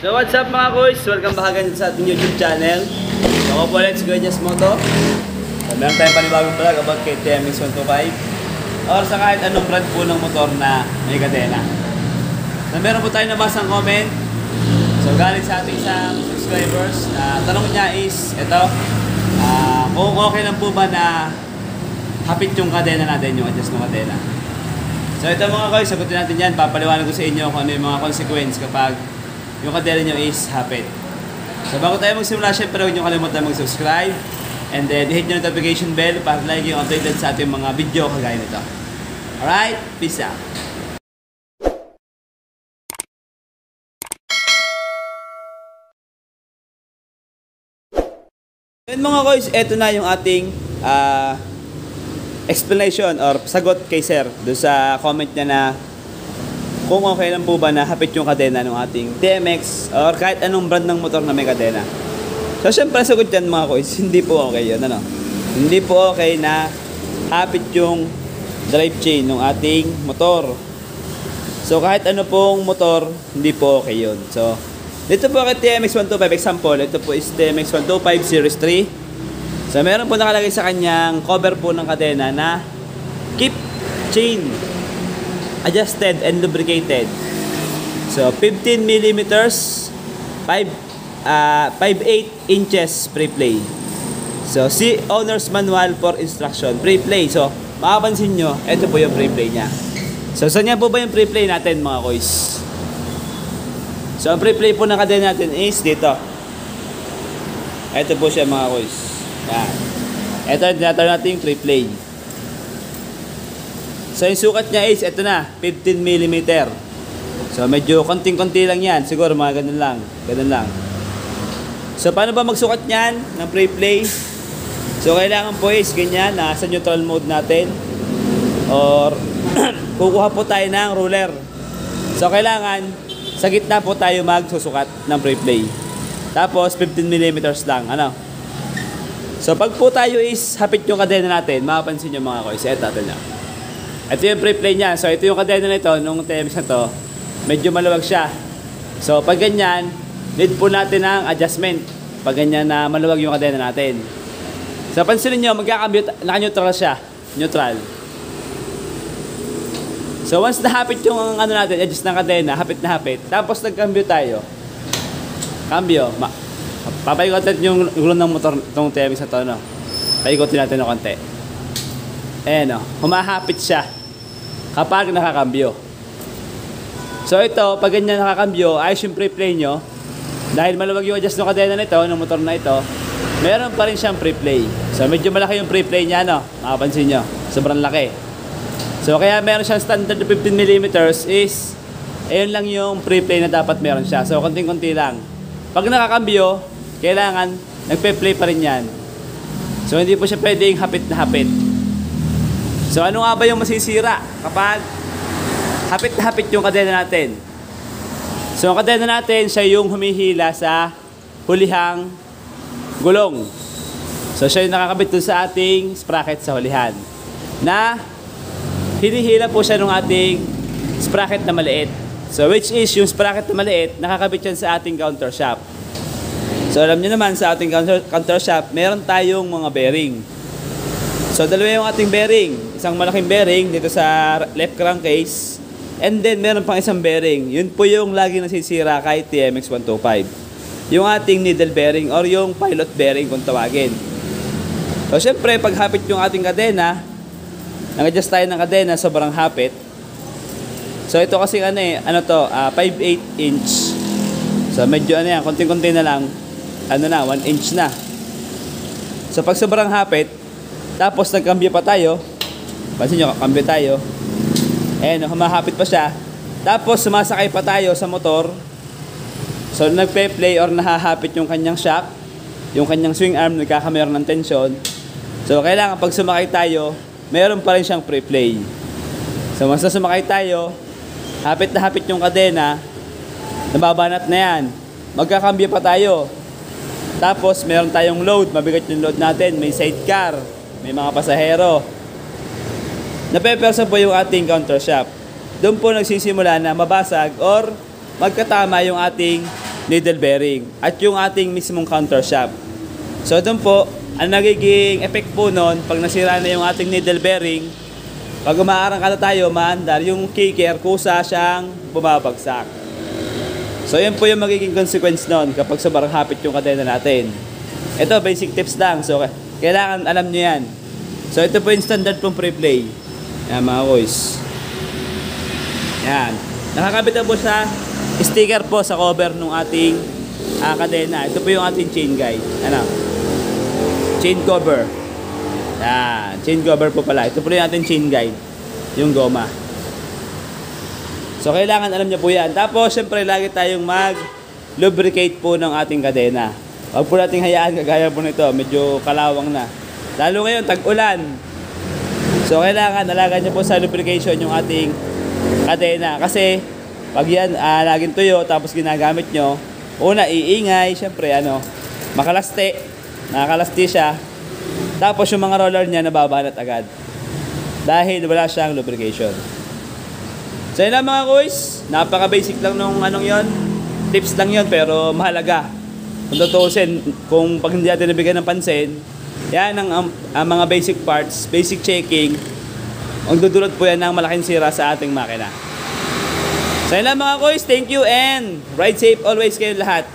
So what's up mga kuys? Welcome back again sa ating YouTube channel. So ako po Let's Go Just Moto. So meron tayong panibagong vlog about kay TMX 125 or sa kahit anong brand po ng motor na may kadena. So meron po tayo nabasang comment. So galing sa ating isang subscribers na tanong niya is ito, kung okay lang po ba na hapit yung kadena natin, yung adjust ng kadena. So ito mga kuys, sagutin natin yan. Papaliwanag ko sa inyo kung ano yung mga consequence kapag yung kadena nyo is hapit. So bago tayo magsimula, syempre huwag nyo kalimutan mag-subscribe and then hit nyo notification bell para like yung updated sa ating mga video kagaya nito. Alright, peace out! Then mga guys, eto na yung ating explanation or sagot kay sir doon sa comment niya na kung okay lang po ba na hapit yung kadena ng ating TMX or kahit anong brand ng motor na may kadena. So syempre sagot dyan mga kuys, hindi po okay yun, ano? Hindi po okay na hapit yung drive chain ng ating motor. So kahit ano pong motor, hindi po okay yun. So dito po kay TMX 125 example, ito po is TMX 125 Series 3. So meron po nakalagay sa kanyang cover po ng kadena na keep chain adjusted and lubricated. So 15 millimeters, 5.8 inches pre-play. So see owner's manual for instruction. Pre-play. So makapansin nyo, ito po yung pre-play nya. So saan nga po ba yung pre-play natin mga kuys? So ang pre-play po ng kadena natin is dito. Ito po siya mga kuys. Yan. Ito yung tinatawag natin pre-play. So yung sukat niya is ito na, 15 mm. So medyo konting-konti lang yan. Siguro mga ganun lang. Ganun lang. So paano ba magsukat niyan ng pre-play? So kailangan po is ganyan, nasa neutral mode natin. Or kukuha po tayo ng ruler. So kailangan sa gitna po tayo magsusukat ng pre-play. Tapos 15 mm lang. Ano? So pag po tayo is hapit yung kadena natin, makapansin nyo mga koys, ito na. Ito yung pre-play niya. So ito yung kadena nito, nung TMX na to, medyo maluwag siya. So pag ganyan, need po natin ng adjustment. Pag ganyan na maluwag yung kadena natin. So pansinin nyo, magkakambyo, naka-neutral siya. Neutral. So once nahapit yung ano natin, adjust ng kadena, hapit na hapit. Tapos nagkambyo tayo. Cambio. Papaikotin yung gulong ng motor itong TMX na to, no? Paikotin natin ng konti. Ayan, no? Humahapit siya kapag nakakambyo. So ito, pag ganyan nakakambyo, ayos yung pre-play nyo. Dahil maluwag yung adjust ng kadena nito, ng motor na ito, meron pa rin siyang pre-play. So medyo malaki yung pre-play niya, no? Makapansin nyo, sobrang laki. So kaya meron siyang standard 15 mm is, ayun lang yung pre-play na dapat meron siya. So konting-konti lang. Pag nakakambyo, kailangan nagpe-play pa rin yan. So hindi po siya pwedeng hapit na hapit. So ano nga ba yung masisira kapag hapit na hapit yung kadena natin? So ang kadena natin, siya yung humihila sa hulihang gulong. So siya yung nakakabit dun sa ating sprocket sa hulihan. Na hinihila po siya ng ating sprocket na maliit. So which is yung sprocket na maliit, nakakabit yan sa ating counter shaft. So alam niyo naman sa ating counter shaft, meron tayong mga bearing. So dalawa yung ating bearing. Isang malaking bearing dito sa left crankcase. And then meron pang isang bearing. Yun po yung lagi nasisira kahit TMX 125. Yung ating needle bearing or yung pilot bearing kung tawagin. So syempre pag hapit yung ating kadena, nag-adjust tayo ng kadena, sobrang hapit. So ito kasi ano eh, 5.8 inch. So medyo ano yan, konting-konti na lang, 1 inch na. So pag sobrang hapit, tapos nagkambyo pa tayo, pansin nyo, kambyo tayo, ayan, humahapit pa siya. Tapos sumasakay pa tayo sa motor. So nagpe-play or nahahapit yung kanyang shock, yung kanyang swing arm, nagkakameron ng tension. So kailangan pag sumakay tayo, meron pa rin siyang pre-play. So once na sumakay tayo, hapit na hapit yung kadena, nababanat na yan. Magkakambyo pa tayo. Tapos meron tayong load, mabigat yung load natin, may sidecar, may mga pasahero. Napepersa po yung ating counter shaft. Doon po nagsisimula na mabasag or magkatama yung ating needle bearing at yung ating mismong counter shaft. So doon po, ang nagiging effect po nun, pag nasira na yung ating needle bearing, pag umaarangkada tayo, maandar, yung kicker, kusa siyang bumabagsak. So yun po yung magiging consequence nun kapag sobrang hapit yung kadena natin. Ito, basic tips lang. So kailangan alam nyo yan. So ito po yung standard pong pre-play. Yan mga boys. Yan. Nakakabit na po sa sticker po sa cover ng ating kadena. Ito po yung ating chain guide. Ano? Chain cover. Yan. Chain cover po pala. Ito po yung ating chain guide. Yung goma. So kailangan alam niyo po yan. Tapos syempre lagi tayong mag-lubricate po ng ating kadena. Huwag po nating hayaan kagaya po nito. Medyo kalawang na. Lalo ngayon, tag-ulan. So kailangan alagaan niyo po sa lubrication yung ating kadena. Kasi pag yan laging tuyo tapos ginagamit nyo, una iingay, syempre makalaste. Nakakalasti siya. Tapos yung mga roller niya nababanat agad. Dahil wala siyang lubrication. So yun lang mga kuys. Napaka-basic lang nung yon. Tips lang yon pero mahalaga. Kung tutusin, kung pag hindi natin nabigyan ng pansin, yan ang mga basic parts, basic checking. Ang dudulot po yan ng malaking sira sa ating makina. So yun lang mga kuys. Thank you and ride safe always kayo lahat.